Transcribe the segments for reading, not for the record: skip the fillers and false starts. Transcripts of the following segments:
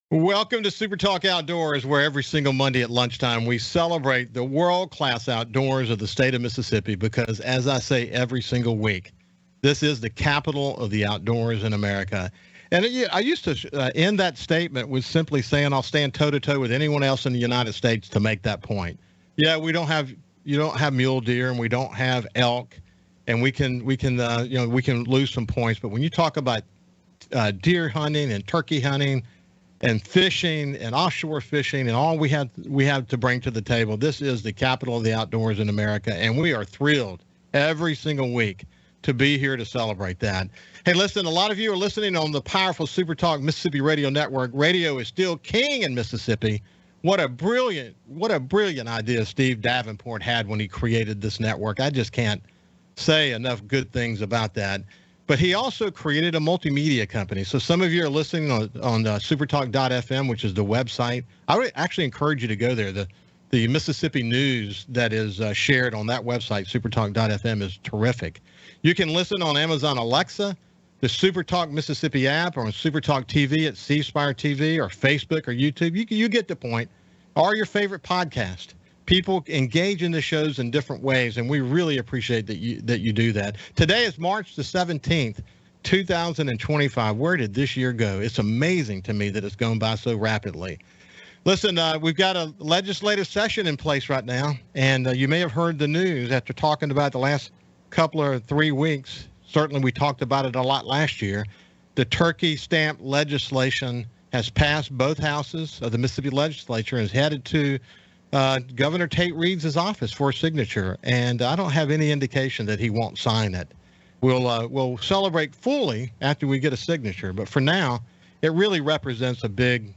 Welcome to SuperTalk Outdoors, where every single Monday at lunchtime we celebrate the world-class outdoors of the state of Mississippi because, as I say every single week, this is the capital of the outdoors in America. And I used to end that statement with simply saying I'll stand toe-to-toe with anyone else in the United States to make that point. Yeah, you don't have mule deer and we don't have elk, and we can lose some points. But when you talk about deer hunting and turkey hunting and fishing and offshore fishing and all we have to bring to the table, this is the capital of the outdoors in America, and we are thrilled every single week to be here to celebrate that. Hey, listen, a lot of you are listening on the powerful Super Talk Mississippi Radio Network. Radio is still king in Mississippi. What a brilliant idea Steve Davenport had when he created this network. I just can't say enough good things about that. But he also created a multimedia company. So some of you are listening on supertalk.fm, which is the website. I would actually encourage you to go there. The Mississippi news that is shared on that website, supertalk.fm, is terrific. You can listen on Amazon Alexa, the SuperTalk Mississippi app, or on SuperTalk TV at C Spire TV, or Facebook or YouTube. You get the point. Or your favorite podcast. People engage in the shows in different ways, and we really appreciate that you do that. Today is March the 17th, 2025. Where did this year go? It's amazing to me that it's gone by so rapidly. Listen, we've got a legislative session in place right now, and you may have heard the news after talking about the last couple or 3 weeks. Certainly we talked about it a lot last year. The turkey stamp legislation has passed both houses of the Mississippi legislature and is headed to Governor Tate Reeves' office for a signature, and I don't have any indication that he won't sign it. We'll celebrate fully after we get a signature, but for now, it really represents a big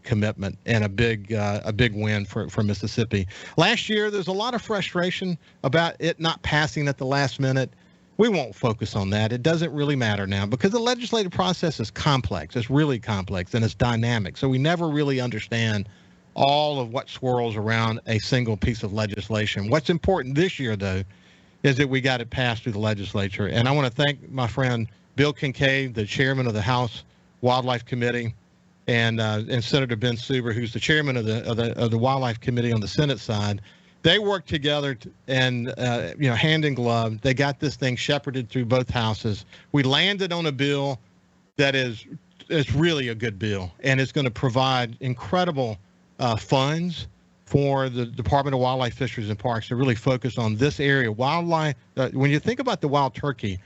commitment and a big win for Mississippi. Last year, there's a lot of frustration about it not passing at the last minute. We won't focus on that. It doesn't really matter now because the legislative process is complex. It's really complex, and it's dynamic, so we never really understand all of what swirls around a single piece of legislation. What's important this year, though, is that we got it passed through the legislature. And I want to thank my friend Bill Kincaid, the chairman of the House Wildlife Committee, and Senator Ben Suber, who's the chairman of the Wildlife Committee on the Senate side. They worked together and hand in glove. They got this thing shepherded through both houses. We landed on a bill that is really a good bill, and it's going to provide incredible funds for the Department of Wildlife, Fisheries, and Parks to really focus on this area. Wildlife, when you think about the wild turkey,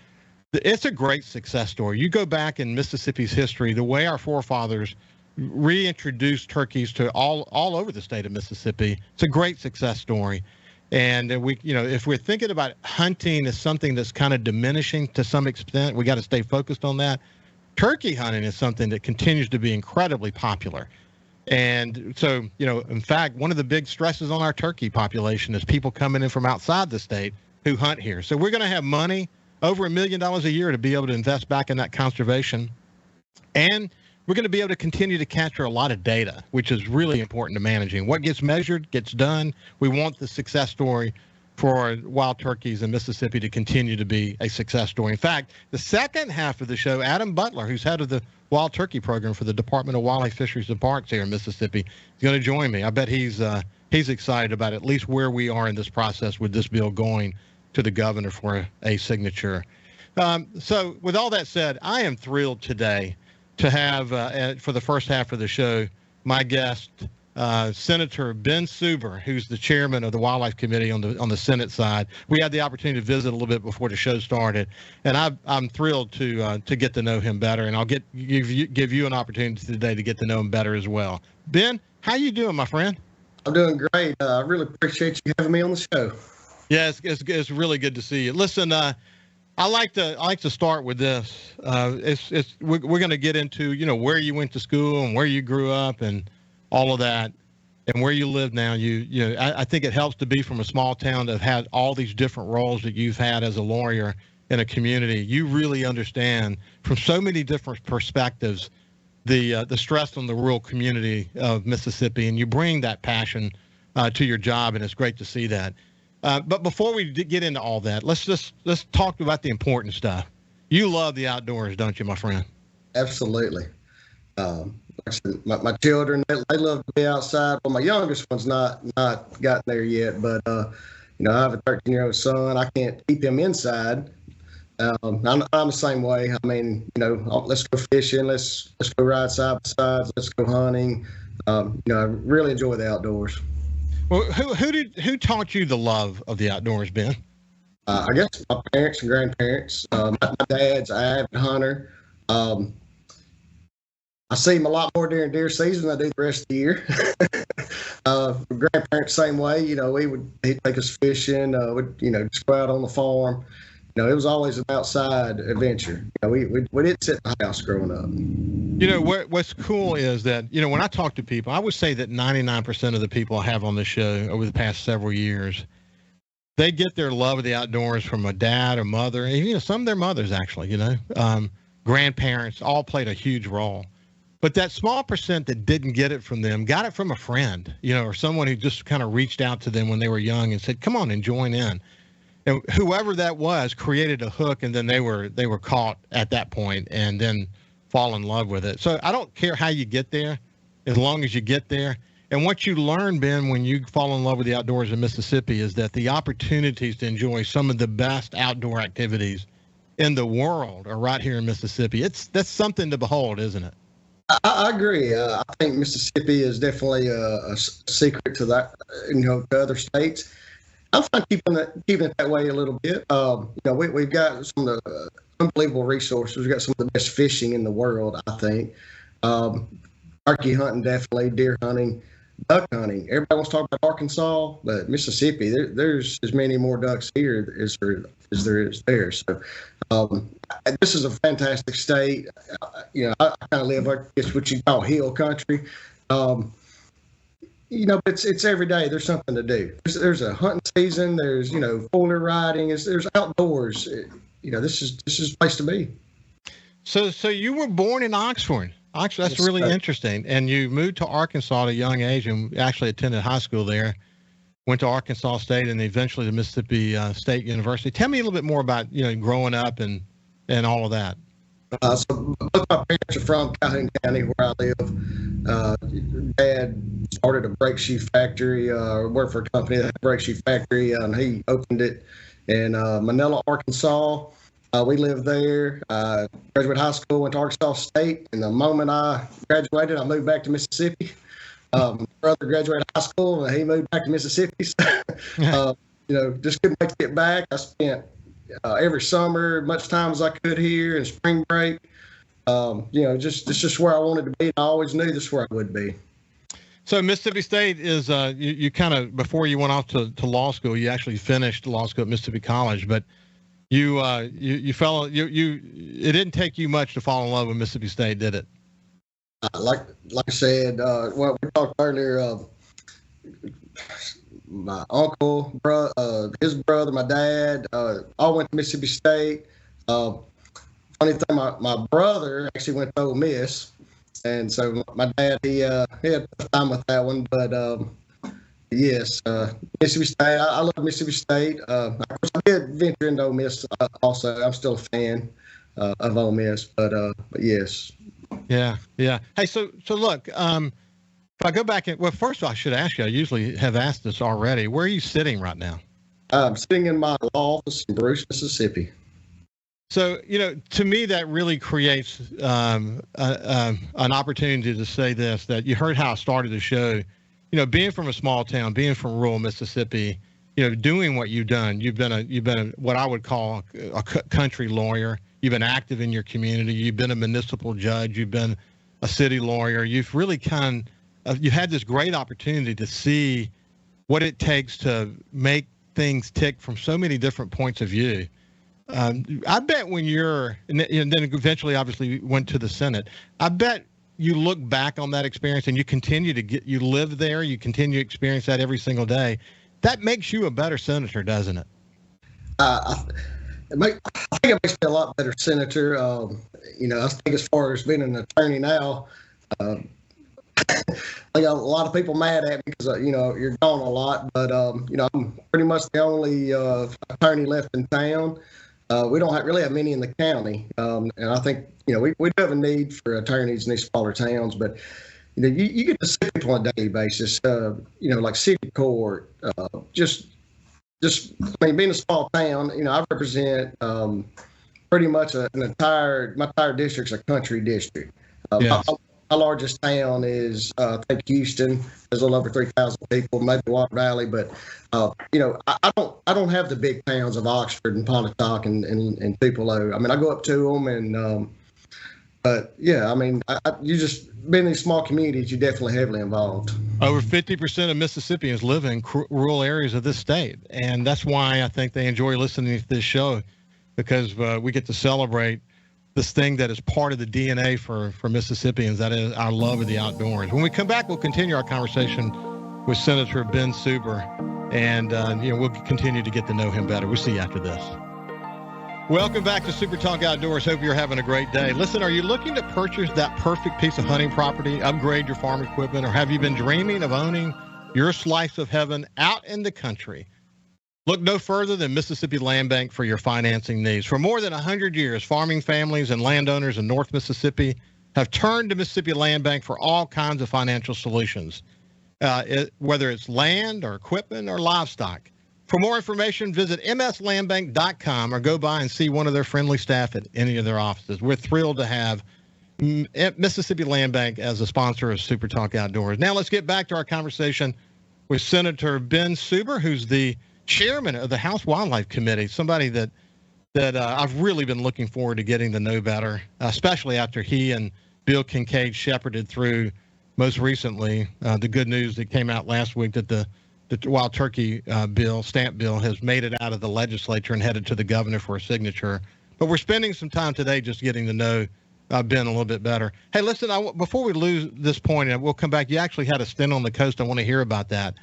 it's a great success story. You go back in Mississippi's history, the way our forefathers reintroduced turkeys to all over the state of Mississippi, it's a great success story. And if we're thinking about hunting as something that's kind of diminishing to some extent, we got to stay focused on that. Turkey hunting is something that continues to be incredibly popular. And so, in fact, one of the big stresses on our turkey population is people coming in from outside the state who hunt here. So we're going to have money, over $1 million a year, to be able to invest back in that conservation. And we're going to be able to continue to capture a lot of data, which is really important to managing. What gets measured gets done. We want the success story for wild turkeys in Mississippi to continue to be a success story. In fact, the second half of the show, Adam Butler, who's head of the wild turkey program for the Department of Wildlife, Fisheries, and Parks here in Mississippi, is going to join me. I bet he's excited about at least where we are in this process with this bill going to the governor for a signature. So with all that said, I am thrilled today to have, for the first half of the show, my guest, Senator Ben Suber, who's the chairman of the Wildlife Committee on the Senate side. We had the opportunity to visit a little bit before the show started, and I'm thrilled to get to know him better, and I'll give you an opportunity today to get to know him better as well. Ben, how you doing, my friend? I'm doing great. I really appreciate you having me on the show. Yeah, it's really good to see you. Listen, I like to start with this. We're going to get into where you went to school and where you grew up and all of that, and where you live now. I think it helps to be from a small town that have had all these different roles that you've had as a lawyer in a community. You really understand from so many different perspectives the stress on the rural community of Mississippi, and you bring that passion to your job, and it's great to see that. But before we get into all that, let's talk about the important stuff. You love the outdoors, don't you, my friend? Absolutely. Like I said, my children, they love to be outside. Well, my youngest one's not gotten there yet, but I have a 13-year-old son. I can't keep him inside. I'm the same way. I mean, let's go fishing, let's go ride side by sides, let's go hunting. I really enjoy the outdoors. Well, who taught you the love of the outdoors, Ben? I guess my parents and grandparents. My dad's an avid hunter. I see him a lot more during deer season than I do the rest of the year. Grandparents, same way. He'd take us fishing. We'd, just go out on the farm. It was always an outside adventure. We didn't sit in the house growing up. What's cool is that, when I talk to people, I would say that 99% of the people I have on the show over the past several years, they get their love of the outdoors from a dad or mother, and, some of their mothers actually, grandparents all played a huge role. But that small percent that didn't get it from them got it from a friend, or someone who just kind of reached out to them when they were young and said, come on and join in. And whoever that was created a hook, and then they were caught at that point and then fall in love with it. So I don't care how you get there, as long as you get there. And what you learn, Ben, when you fall in love with the outdoors in Mississippi is that the opportunities to enjoy some of the best outdoor activities in the world are right here in Mississippi. That's something to behold, isn't it? I agree. I think Mississippi is definitely a secret to that, to other states. I'm fine keeping it that way a little bit. We've got some of the unbelievable resources. We've got some of the best fishing in the world, I think. Turkey hunting, definitely, deer hunting, duck hunting. Everybody wants to talk about Arkansas, but Mississippi, there's as many more ducks here as there is there. So this is a fantastic state. I kind of live like it's what you call hill country. It's every day. There's something to do. There's a hunting season. There's four-wheeler riding. There's outdoors. This is a place to be. So you were born in Oxford. Actually, that's really interesting. And you moved to Arkansas at a young age and actually attended high school there. Went to Arkansas State and eventually to Mississippi State University. Tell me a little bit more about growing up and all of that. So both my parents are from Calhoun County, where I live. Dad started a brake shoe factory, worked for a company that had a brake shoe factory, and he opened it in Manila, Arkansas. We lived there. Graduated high school, went to Arkansas State, and the moment I graduated, I moved back to Mississippi. My brother graduated high school, and he moved back to Mississippi. So, just couldn't wait to get back. I spent every summer, much time as I could here, and spring break. Just where I wanted to be. I always knew this is where I would be. So Mississippi State is you kind of, before you went off to law school, you actually finished law school at Mississippi College, but you it didn't take you much to fall in love with Mississippi State, did it? Like I said, what we talked earlier, my uncle, his brother, my dad, all went to Mississippi State. Funny thing, my brother actually went to Ole Miss, and so my dad he had time with that one. But yes, Mississippi State. I love Mississippi State. Of course, I did venture into Ole Miss also. I'm still a fan of Ole Miss, but yes. Yeah. Hey, so look, if I go back and, well, first of all, I should ask you, I usually have asked this already. Where are you sitting right now? I'm sitting in my law office in Bruce, Mississippi. So, to me, that really creates an opportunity to say this, that you heard how I started the show, being from a small town, being from rural Mississippi, doing what you've done. You've been what I would call a country lawyer. You've been active in your community. You've been a municipal judge. You've been a city lawyer. You've really you had this great opportunity to see what it takes to make things tick from so many different points of view. I bet when and then eventually obviously went to the Senate, I bet you look back on that experience and you continue you live there, you continue to experience that every single day. That makes you a better senator, doesn't it? I think it makes me a lot better senator. I think as far as being an attorney now, I got a lot of people mad at me because, you're gone a lot. But, I'm pretty much the only attorney left in town. We don't really have many in the county, and I think we do have a need for attorneys in these smaller towns, but you get to see people on a daily basis. Like city court, just I mean, being a small town, I represent pretty much my entire district's a country district. Yes. My largest town is I think Houston. There's a little over 3,000 people, maybe Water Valley, but I don't have the big towns of Oxford and Pontotoc and Tupelo. I mean, I go up to them, and but yeah, I mean, you just being in these small communities, you're definitely heavily involved. Over 50% of Mississippians live in rural areas of this state, and that's why I think they enjoy listening to this show, because we get to celebrate this thing that is part of the DNA for Mississippians, that is our love of the outdoors. When we come back, we'll continue our conversation with Senator Ben Suber, and we'll continue to get to know him better. We'll see you after this. Welcome back to Super Talk Outdoors. Hope you're having a great day. Listen, are you looking to purchase that perfect piece of hunting property, upgrade your farm equipment, or have you been dreaming of owning your slice of heaven out in the country? Look no further than Mississippi Land Bank for your financing needs. For more than 100 years, farming families and landowners in North Mississippi have turned to Mississippi Land Bank for all kinds of financial solutions, whether it's land or equipment or livestock. For more information, visit mslandbank.com or go by and see one of their friendly staff at any of their offices. We're thrilled to have Mississippi Land Bank as a sponsor of Super Talk Outdoors. Now let's get back to our conversation with Senator Ben Suber, who's the chairman of the House Wildlife Committee, somebody that I've really been looking forward to getting to know better, especially after he and Bill Kincaid shepherded through most recently the good news that came out last week that the wild turkey stamp bill, has made it out of the legislature and headed to the governor for a signature. But we're spending some time today just getting to know Ben a little bit better. Hey, listen, before we lose this point, and we'll come back, you actually had a stint on the coast. I want to hear about that.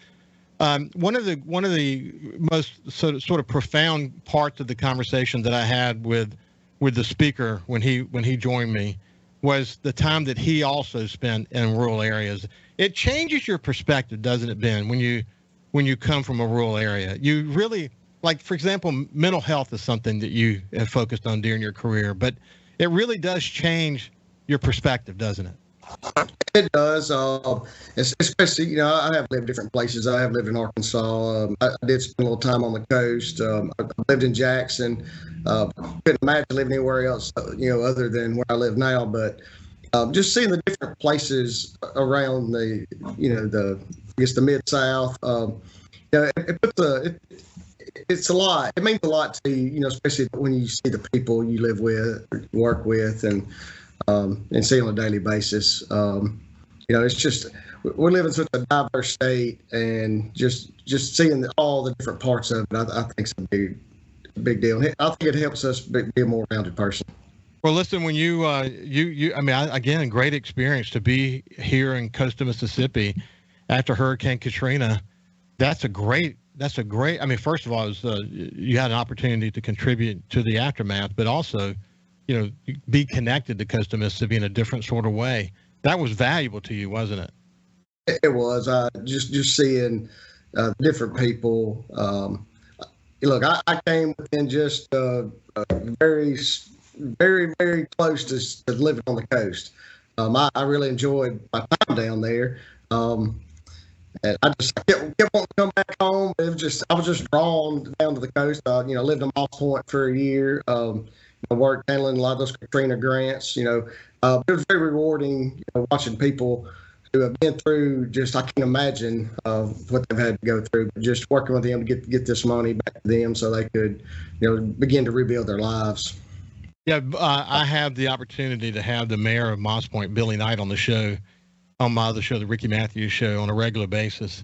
One of the most sort of profound parts of the conversation that I had with the speaker when he joined me was the time that he also spent in rural areas. It changes your perspective, doesn't it, Ben, when you come from a rural area? You really, like, for example, mental health is something that you have focused on during your career, but it really does change your perspective, doesn't it? It does, especially, I have lived different places. I have lived in Arkansas. I did spend a little time on the coast. I lived in Jackson. Couldn't imagine living anywhere else, other than where I live now. But just seeing the different places around the Mid-South, it's a lot. It means a lot to you, especially when you see the people you live with, work with, and see on a daily basis. It's just, we live in such a diverse state, and just seeing all the different parts of it, I think is a big deal. I think it helps us be a more rounded person. Well, listen, when again, great experience to be here in coastal Mississippi after Hurricane Katrina. That's a great. I mean, first of all, it was, you had an opportunity to contribute to the aftermath, but also, be connected to coastal Mississippi in a different sort of way. That was valuable to you, wasn't it? It was. Just seeing different people. Look, I came within just very, very, very close to living on the coast. I really enjoyed my time down there. And I just kept wanting to come back home. I was just drawn down to the coast. Lived in Moss Point for a year. I worked handling a lot of those Katrina grants. It was very rewarding, watching people who have been through I can't imagine what they've had to go through. But just working with them to get this money back to them so they could, begin to rebuild their lives. Yeah, I have the opportunity to have the mayor of Moss Point, Billy Knight, on the show, on my other show, the Ricky Matthews Show, on a regular basis.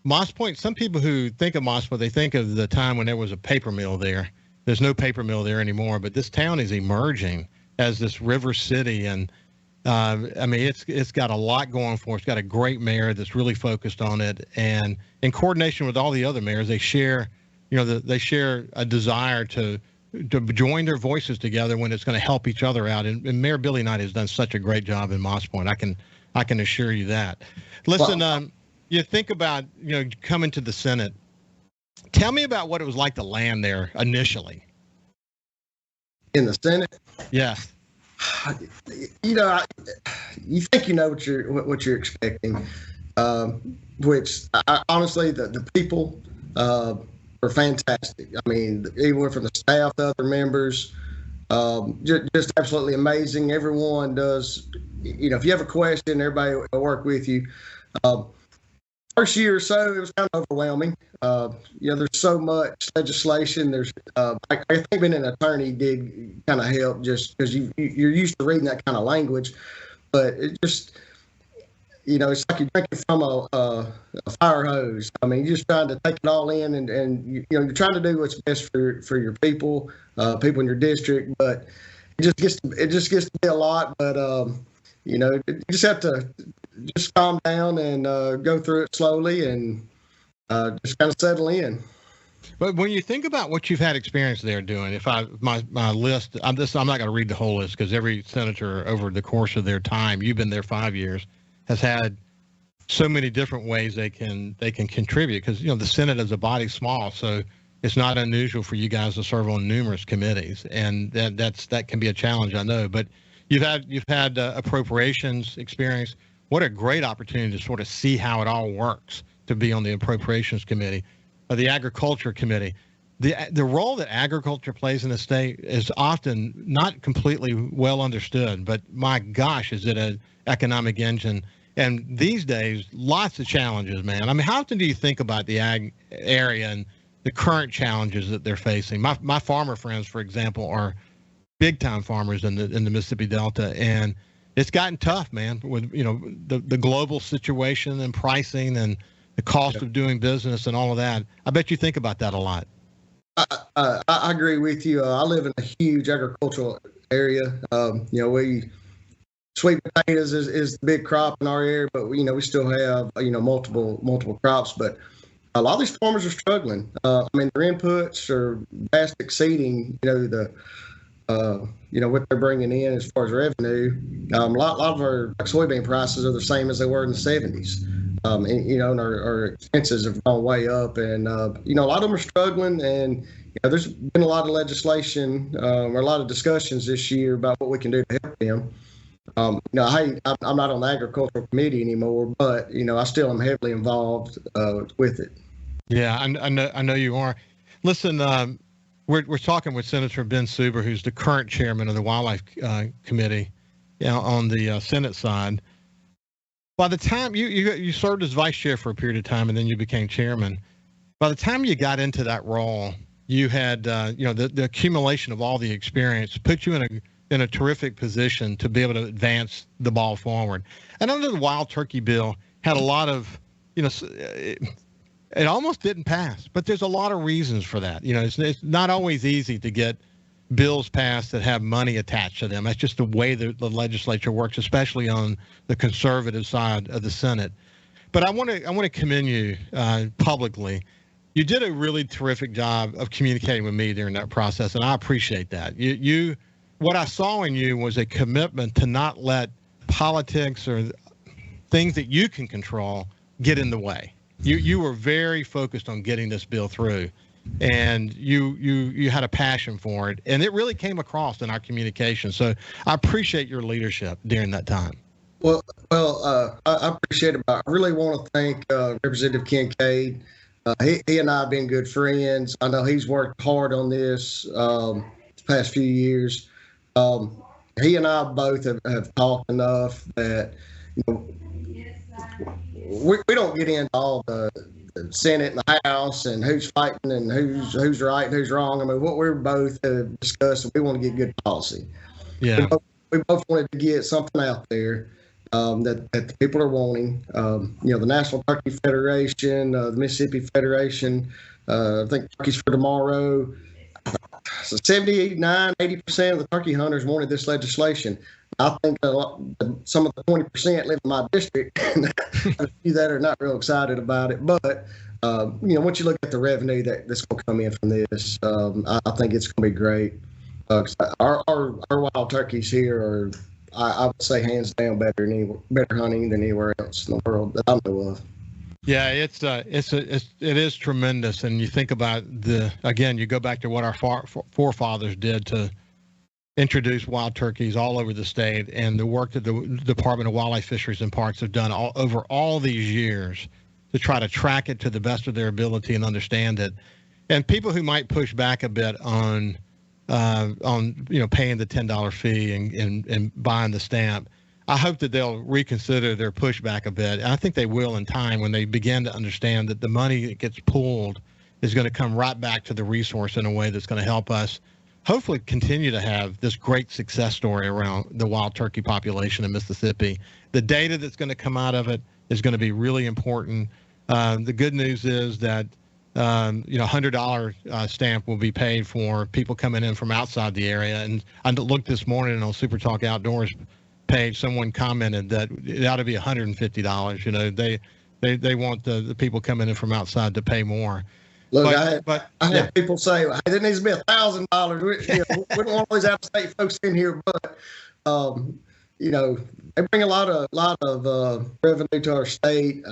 Moss Point, some people who think of Moss Point, they think of the time when there was a paper mill there. There's no paper mill there anymore, but this town is emerging as this river city, and it's got a lot going for it. It's got a great mayor that's really focused on it, and in coordination with all the other mayors, they share a desire to join their voices together when it's going to help each other out. And Mayor Billy Knight has done such a great job in Moss Point. I can assure you that. Listen, you think about coming to the Senate. Tell me about what it was like to land there initially. in the Senate. Yes. You know, you think you know what you're expecting, which honestly, the people are fantastic. I mean, even from the staff, the other members, just absolutely amazing. Everyone does. You know, if you have a question, everybody will work with you. First year or so, it was kind of overwhelming. There's so much legislation. I think being an attorney did kind of help, just because you're used to reading that kind of language, but it just, it's like you're drinking from a fire hose. I mean, you're just trying to take it all in, and you're trying to do what's best for your people, people in your district. But it just gets to be a lot. But you just have to just calm down and go through it slowly and just kind of settle in. But when you think about what you've had experience there doing, if my list, I'm not going to read the whole list, because every senator over the course of their time, you've been there 5 years, has had so many different ways they can contribute, because the Senate as a body is small, so it's not unusual for you guys to serve on numerous committees, and that can be a challenge, I know. But you've had appropriations experience. What a great opportunity to sort of see how it all works, to be on the appropriations committee, or the agriculture committee. The role that agriculture plays in the state is often not completely well understood, but my gosh, is it an economic engine? And these days, lots of challenges, man. I mean, how often do you think about the ag area and the current challenges that they're facing? My farmer friends, for example, are big time farmers in the Mississippi Delta, and it's gotten tough, man, with the global situation and pricing and the cost of doing business and all of that. I bet you think about that a lot. I agree with you. I live in a huge agricultural area. We sweet potatoes is the big crop in our area, but we still have multiple crops. But a lot of these farmers are struggling. I mean, their inputs are vast exceeding what they're bringing in as far as revenue. A lot of our soybean prices are the same as they were in the 70s. And our expenses have gone way up, and a lot of them are struggling. And there's been a lot of legislation or a lot of discussions this year about what we can do to help them. I'm not on the agricultural committee anymore, but I still am heavily involved with it. Yeah, I know you are. Listen, we're talking with Senator Ben Suber, who's the current chairman of the Wildlife Committee, on the Senate side. By the time you served as vice chair for a period of time, and then you became chairman, by the time you got into that role, you had the accumulation of all the experience put you in a terrific position to be able to advance the ball forward. And under the Wild Turkey bill had a lot of it almost didn't pass, but there's a lot of reasons for that. It's not always easy to get bills passed that have money attached to them. That's just the way the legislature works, especially on the conservative side of the Senate. But I want to commend you publicly. You did a really terrific job of communicating with me during that process, and I appreciate that. What I saw in you was a commitment to not let politics or things that you can control get in the way. You were very focused on getting this bill through, and you had a passion for it, and it really came across in our communication. So I appreciate your leadership during that time. Well, I appreciate it. I really want to thank Representative Kincaid. He and I have been good friends. I know he's worked hard on this the past few years. He and I both have talked enough that we don't get into all the Senate and the House and who's fighting and who's right and who's wrong. I mean, what we're both discussing, we want to get good policy. Yeah, we both wanted to get something out there that the people are wanting. The National Turkey Federation, the Mississippi Federation. I think Turkeys for Tomorrow. So 79-80% of the turkey hunters wanted this legislation. I think some of the 20% live in my district, and a few that are not real excited about it. But once you look at the revenue that's going to come in from this, I think it's going to be great. Our wild turkeys here are, I would say, hands down better hunting than anywhere else in the world that I know of. Yeah, it is tremendous, and you think about you go back to what our forefathers did to introduce wild turkeys all over the state, and the work that the Department of Wildlife, Fisheries, and Parks have done over all these years to try to track it to the best of their ability and understand it. And people who might push back a bit on paying the $10 fee and buying the stamp, I hope that they'll reconsider their pushback a bit. And I think they will in time when they begin to understand that the money that gets pulled is going to come right back to the resource in a way that's going to help us hopefully continue to have this great success story around the wild turkey population in Mississippi. The data that's going to come out of it is going to be really important. The good news is that $100 stamp will be paid for people coming in from outside the area. And I looked this morning on SuperTalk Outdoors page. Someone commented that it ought to be $150. You know, they want the people coming in from outside to pay more. Look, I had people say, hey, there needs to be $1,000. We don't want all these out-of-state folks in here, but they bring a lot of revenue to our state.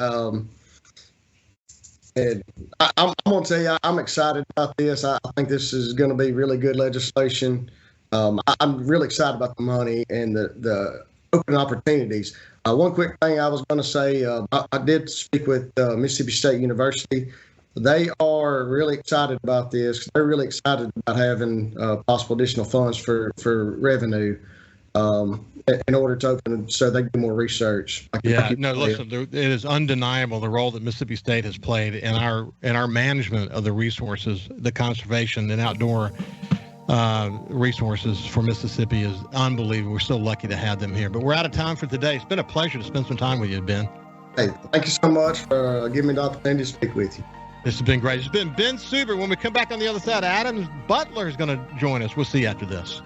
And I'm going to tell you, I'm excited about this. I think this is going to be really good legislation. I'm really excited about the money and the open opportunities. One quick thing I was going to say, I did speak with Mississippi State University. They are really excited about this. They're really excited about having possible additional funds for revenue in order to open, so they do more research. Listen, it is undeniable the role that Mississippi State has played in our management of the resources, the conservation and outdoor resources for Mississippi is unbelievable. We're so lucky to have them here. But we're out of time for today. It's been a pleasure to spend some time with you, Ben. Hey, thank you so much for giving me the opportunity to speak with you. This has been great. It's been Ben Suber. When we come back on the other side, Adam Butler is going to join us. We'll see you after this.